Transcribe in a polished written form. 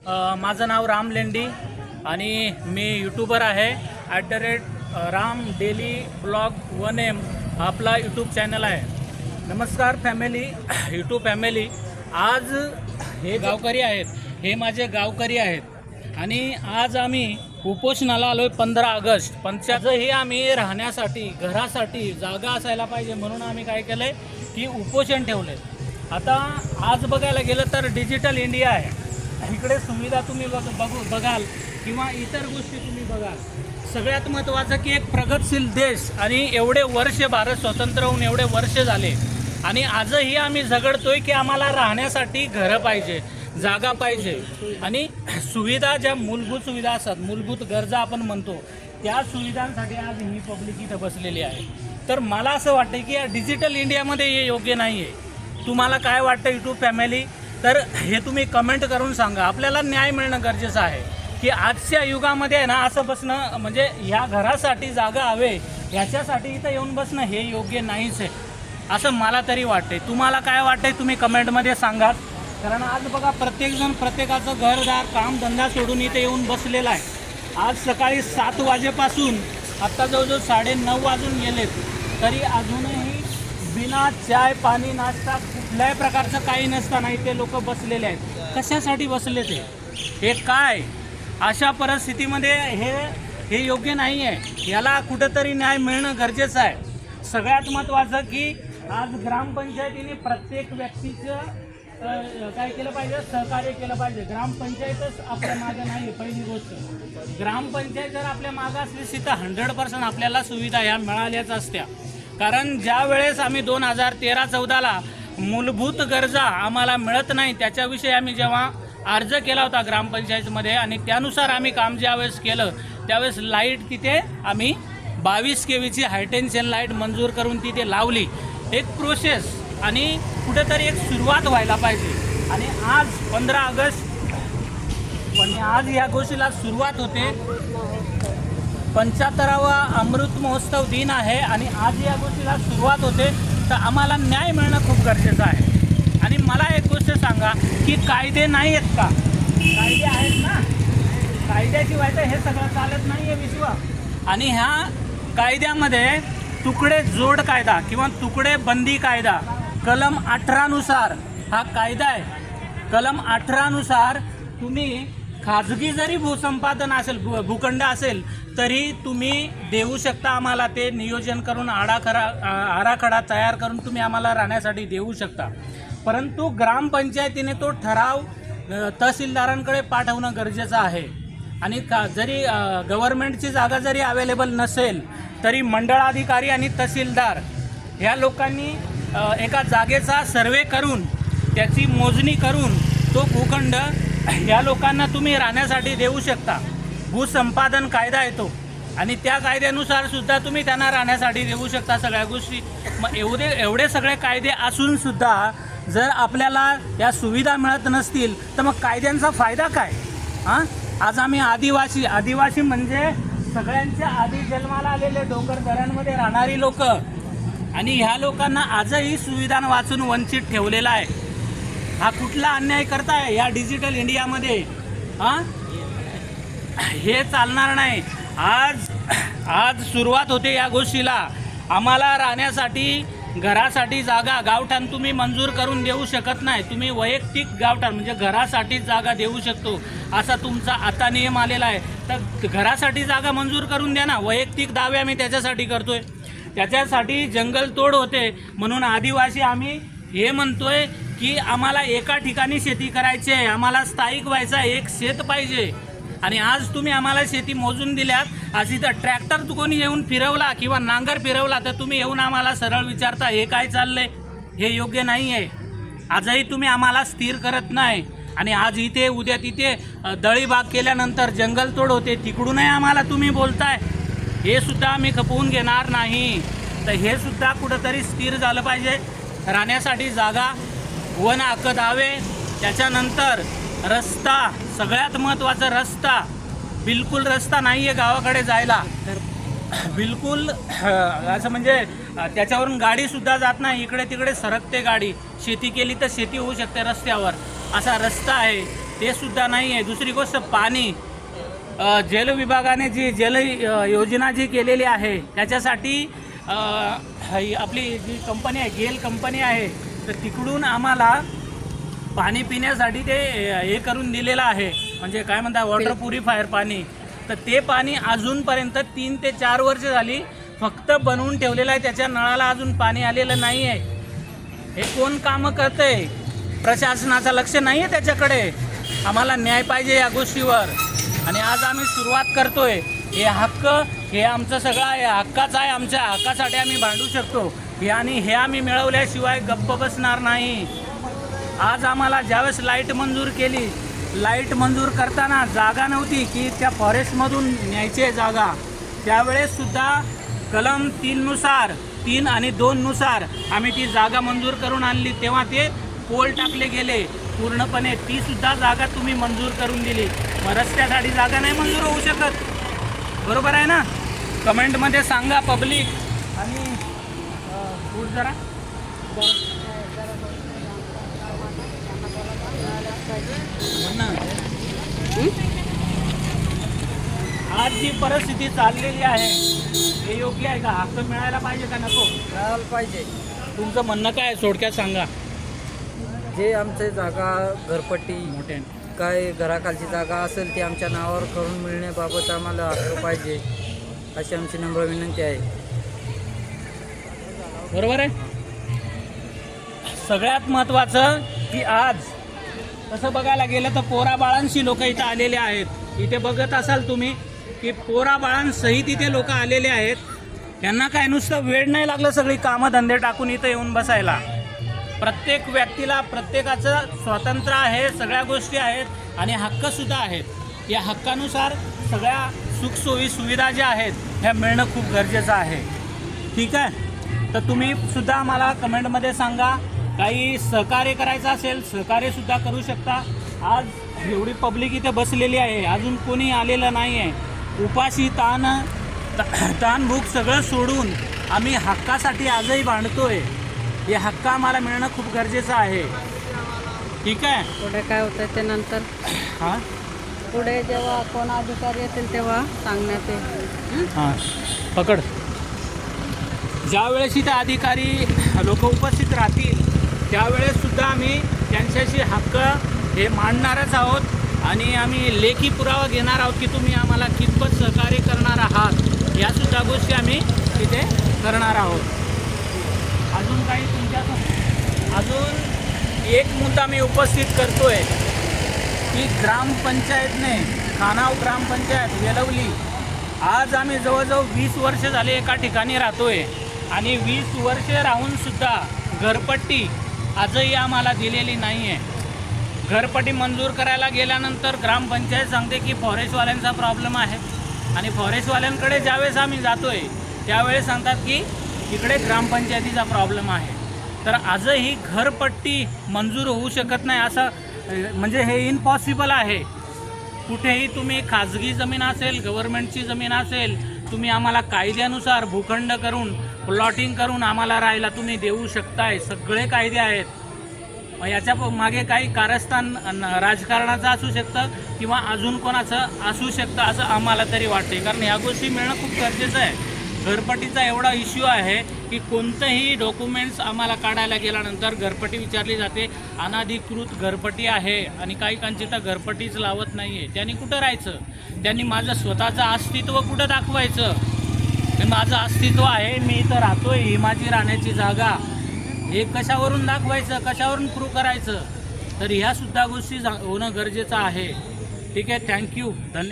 माझं नाव राम लेंडी आणि मी यूट्यूबर आहे. @राम डेली ब्लॉग 1M आपला यूट्यूब चॅनल आहे. नमस्कार फॅमिली, यूट्यूब फॅमिली. आज हे गावकरी आहेत, हे माझे गावकरी आहेत आणि आज आम्ही उपोषणाला आलो आहे. 15 ऑगस्ट पंचायतही आम्ही राहण्यासाठी घरासाठी जागा असायला पाहिजे म्हणून आम्ही काय केलं आहे की उपोषण ठेवलं आहे. आता आज बघायला गेलं तर डिजिटल इंडिया आहे. इकडे सुविधा तुम्ही बघाल किंवा इतर गोष्टी तुम्ही बघाल. सगळ्यात महत्त्वाचं की एक प्रगतशील देश आणि एवढे वर्ष भारत स्वतंत्र होऊन एवढे वर्ष झाले आणि आजही आम्ही झगडतोय की आम्हाला राहण्यासाठी घरं पाहिजे, जागा पाहिजे आणि सुविधा, ज्या मूलभूत सुविधा असतात, मूलभूत गरजा आपण म्हणतो, त्या सुविधांसाठी आज ही पब्लिक इथं बसलेली आहे. तर मला असं वाटतं की या डिजिटल इंडियामध्ये हे योग्य नाही आहे. तुम्हाला काय वाटतं यूट्यूब फॅमिली? तर हे तुम्ही कमेंट करून सांगा. आपल्याला न्याय मिळणं गरजेचं आहे की आजच्या युगामध्ये आहे ना, असं बसणं म्हणजे ह्या घरासाठी जागा हवे ह्याच्यासाठी इथं येऊन बसणं हे योग्य नाहीच आहे असं मला तरी वाटते. तुम्हाला काय वाटतंय तुम्ही कमेंटमध्ये सांगा. कारण आज बघा प्रत्येकजण प्रत्येकाचं घरदार कामधंदा सोडून इथे येऊन बसलेला आहे. आज सकाळी 7 वाजेपासून आत्ता जवळजवळ 9:30 वाजून गेलेत तरी अजूनही बिना चाय पाणी नाश्ता कुठल्याही प्रकारचं काही नसताना इथे लोक बसलेले आहेत. कशासाठी बसले ते? हे काय? अशा परिस्थितीमध्ये हे योग्य नाही आहे. याला कुठंतरी न्याय मिळणं गरजेचं आहे. सगळ्यात महत्त्वाचं की आज ग्रामपंचायतीने प्रत्येक व्यक्तीचं काय केलं पाहिजे, सहकार्य केलं पाहिजे. ग्रामपंचायतच आपल्या मागं नाही. पहिली गोष्ट, ग्रामपंचायत जर आपल्या मागं असली तर 100% आपल्याला सुविधा ह्या मिळाल्याच असत्या. कारण ज्या वेळेस आम्ही 2013-14ला मूलभूत गरजा आम्हाला मिळत नाही त्याच्याविषयी आम्ही जेव्हा अर्ज केला होता ग्रामपंचायतमध्ये आणि त्यानुसार आम्ही काम ज्यावेळेस केलं त्यावेळेस लाईट तिथे आम्ही 22 kVची हायटेन्शन लाईट मंजूर करून तिथे लावली. एक प्रोसेस आणि कुठेतरी एक सुरुवात व्हायला पाहिजे. आणि आज 15 ऑगस्ट पण आज या गोष्टीला सुरुवात होते. 75वा अमृत महोत्सव दिन आहे आणि आज या गोष्टीला सुरुवात होते. तर आम्हाला न्याय मिळणं खूप गरजेचं आहे. आणि मला एक गोष्ट सांगा की कायदे नाही आहेत का? कायदे आहेत ना. कायद्याशिवाय तर हे सगळं चालत नाही आहे विश्व. आणि ह्या कायद्यामध्ये तुकडे जोड कायदा किंवा तुकडे बंदी कायदा कलम 18नुसार हा कायदा आहे. कलम 18नुसार तुम्ही खाजगी जरी भूसंपादन असेल, भूखंड असेल तरी तुम्ही देऊ शकता आम्हाला. ते नियोजन करून आराखडा तयार करून तुम्ही आम्हाला राहण्यासाठी देऊ शकता. परंतु ग्रामपंचायतीने तो ठराव तहसीलदारांकडे पाठवणं गरजेचं आहे. आणि जरी गव्हर्नमेंटची जागा जरी अवेलेबल नसेल तरी मंडळाधिकारी आणि तहसीलदार ह्या लोकांनी एका जागेचा सर्वे करून त्याची मोजणी करून तो भूखंड ह्या लोकांना तुम्ही राहण्यासाठी देऊ शकता. भूसंपादन कायदा येतो आणि त्या कायद्यानुसार सुद्धा तुम्ही त्यांना राहण्यासाठी देऊ शकता सगळ्या गोष्टी. मग एवढे सगळे कायदे असून सुद्धा जर आपल्याला या सुविधा मिळत नसतील तर मग कायद्यांचा फायदा काय? आज आम्ही आदिवासी म्हणजे सगळ्यांच्या आधी जन्माला आलेले डोंगर दऱ्यांमध्ये राहणारी लोक आणि ह्या लोकांना आजही सुविधा वाचून वंचित ठेवलेला आहे. हा कुठला अन्याय करताय या डिजिटल इंडियामध्ये? हे चालणार नाही. आज सुरुवात होते या गोष्टीला. आम्हाला राहण्यासाठी घरासाठी जागा गावठाण तुम्ही मंजूर करून देऊ शकत नाही. तुम्ही वैयक्तिक गावठाण म्हणजे घरासाठी जागा देऊ शकतो असा तुमचा आता नियम आलेला आहे. तर घरासाठी जागा मंजूर करून द्या ना. वैयक्तिक दावे आम्ही त्याच्यासाठी करतोय. त्याच्यासाठी जंगलतोड होते म्हणून आदिवासी आम्ही हे म्हणतोय की आम्हाला एका ठिकाणी शेती करायची आहे, आम्हाला स्थायिक व्हायचा एक शेत पाहिजे. आणि आज तुम्ही आम्हाला शेती मोजून दिल्यात. आज इथं ट्रॅक्टर कोणी येऊन फिरवला किंवा नांगर फिरवला तर तुम्ही येऊन आम्हाला सरळ विचारता हे काय चाललंय? हे योग्य नाही आहे. आजही तुम्ही आम्हाला स्थिर करत नाही. आणि आज इथे उद्या तिथे दळीबाग केल्यानंतर जंगलतोड होते, तिकडूनही आम्हाला तुम्ही बोलताय. हे सुद्धा आम्ही खपवून घेणार नाही. तर हे सुद्धा कुठंतरी स्थिर झालं पाहिजे. राहण्यासाठी जागा, वन हक्क दावे, त्याच्यानंतर रस्ता, सगळ्यात महत्त्वाचा रस्ता. बिलकुल रस्ता नाही आहे गावाकडे जायला. बिलकुल असं म्हणजे त्याच्यावरून गाडीसुद्धा जात नाही. इकडे तिकडे सरकते गाडी. शेती केली तर शेती होऊ शकते रस्त्यावर, असा रस्ता आहे. ते सुद्धा नाही आहे. दुसरी गोष्ट पाणी, जल विभागाने जी जल योजना जी केलेली आहे त्याच्यासाठी आपली जी कंपनी आहे गेल कंपनी आहे, तर तिकडून आम्हाला पाणी पिण्यासाठी ते हे करून दिलेलं आहे, म्हणजे काय म्हणतात वॉटर प्युरिफायर पाणी. तर ते पाणी अजूनपर्यंत 3 ते 4 वर्ष झाली फक्त बनवून ठेवलेलं आहे, त्याच्या नळाला अजून पाणी आलेलं नाही आहे. हे कोण कामं करतंय? प्रशासनाचं लक्ष नाही आहे त्याच्याकडे. आम्हाला न्याय पाहिजे या गोष्टीवर. आणि आज आम्ही सुरुवात करतोय. हे हक्क, हे आमचं सगळं आहे, हक्काचं आहे. आमच्या हक्कासाठी आम्ही भांडू शकतो हे, आणि हे आम्ही मिळवल्याशिवाय गप्प बसणार नाही. आज आम्हाला ज्यावेळेस लाईट मंजूर केली, लाईट मंजूर करताना जागा नव्हती की त्या फॉरेस्टमधून न्यायची जागा, त्यावेळेससुद्धा कलम 3 आणि 2 नुसार आम्ही ती जागा मंजूर करून आणली. तेव्हा ते पोल टाकले गेले पूर्णपणे. ती सुद्धा जागा तुम्ही मंजूर करून दिली. मग रस्त्यासाठी जागा नाही मंजूर होऊ शकत? बरोबर आहे ना? कमेंटमध्ये सांगा पब्लिक. आणि फूड जरा आज जी परिस्थिती चाललेली आहे हे योग्य आहे का? हक्क मिळायला पाहिजे का नको? मिळायला पाहिजे. तुमचं म्हणणं काय थोडक्यात सांगा. जे आमचे जागा घरपट्टी मोठे काय घराखालची जागा असेल ती आमच्या नावावर करून मिळण्याबाबत आम्हाला हक्क पाहिजे अशी आमची नम्र विनंती आहे. बरोबर आहे. सगळ्यात महत्त्वाचं की आज तसं बघायला गेलं तर पोराबाळांशी लोक इथं आलेले आहेत. इथे बघत असाल तुम्ही की पोराबाळांसहित इथे लोक आलेले आहेत. त्यांना काय नुसतं वेळ नाही लागलं सगळी कामं धंदे टाकून इथं येऊन बसायला. प्रत्येक व्यक्तीला प्रत्येकाचं स्वातंत्र्य आहे, सगळ्या गोष्टी आहेत आणि हक्कसुद्धा आहेत. या हक्कानुसार सगळ्या सुखसोयी सुविधा ज्या आहेत ह्या मिळणं खूप गरजेचं आहे. ठीक आहे. तर तुम्ही सुद्धा आम्हाला कमेंटमध्ये सांगा. काही सहकार्य करायचं असेल सहकार्यसुद्धा करू शकता. आज एवढी पब्लिक इथे बसलेली आहे, अजून कोणी आलेलं नाही आहे. उपाशी ताण भूक सगळं सोडून आम्ही हक्कासाठी आजही भांडतोय. हे हक्क आम्हाला मिळणं खूप गरजेचं आहे. ठीक आहे. पुढे काय होतं ते नंतर, हां पुढे जेव्हा कोण अधिकारी येतील तेव्हा सांगण्यात येईल. हां पकड. ज्यावेळेस इथे अधिकारी लोक उपस्थित राहतील त्यावेळेससुद्धा आम्ही त्यांच्याशी हक्क हे मांडणारच आहोत आणि आम्ही लेखी पुरावा घेणार आहोत की तुम्ही आम्हाला कितपत सहकार्य करणार आहात. यासुद्धा गोष्टी आम्ही तिथे करणार आहोत. अजून काही अजून एक मुद्दा मी उपस्थित करतोय की ग्रामपंचायतने खानाव ग्रामपंचायत वेलवली. आज आम्ही जवळजवळ 20 वर्ष झाले एका ठिकाणी राहतोय आणि 20 वर्ष राहूनसुद्धा घरपट्टी आजही आम्हाला दिलेली नाही आहे. घरपट्टी मंजूर करायला गेल्यानंतर ग्रामपंचायत सांगते की फॉरेस्टवाल्यांचा प्रॉब्लेम आहे आणि फॉरेस्टवाल्यांकडे ज्यावेळेस आम्ही जातोय त्यावेळेस सांगतात की इकडे ग्रामपंचायतीचा प्रॉब्लेम आहे. तर आजही घरपट्टी मंजूर होऊ शकत नाही असं, म्हणजे हे इम्पॉसिबल आहे. कुठेही तुम्ही खाजगी जमीन असेल, गव्हर्नमेंटची जमीन असेल, तुम्ही आम्हाला कायद्यानुसार भूखंड करून प्लॉटिंग करून आम्हाला राहायला तुम्ही देऊ शकताय. सगळे कायदे आहेत. मग याच्या मागे काही कारस्थान राजकारणाचं असू शकतं किंवा अजून कोणाचं असू शकतं असं आम्हाला तरी वाटते. कारण ह्या गोष्टी मिळणं खूप गरजेचं आहे. घरपट्टीचा एवढा इश्यू आहे की कोणतंही डॉक्युमेंट्स आम्हाला काढायला गेल्यानंतर घरपट्टी विचारली जाते. अनधिकृत घरपट्टी आहे आणि काही कांची तर घरपट्टीच लावत नाही आहे. त्यांनी कुठं राहायचं? त्यांनी माझं स्वतःचं अस्तित्व कुठं दाखवायचं? माझं अस्तित्व आहे, मी इथं राहतोय, ही माझी राहण्याची जागा, हे कशावरून दाखवायचं? कशावरून प्रूव्ह करायचं? तर ह्यासुद्धा गोष्टी होणं गरजेचं आहे. ठीक आहे. थँक्यू. धन्यवाद.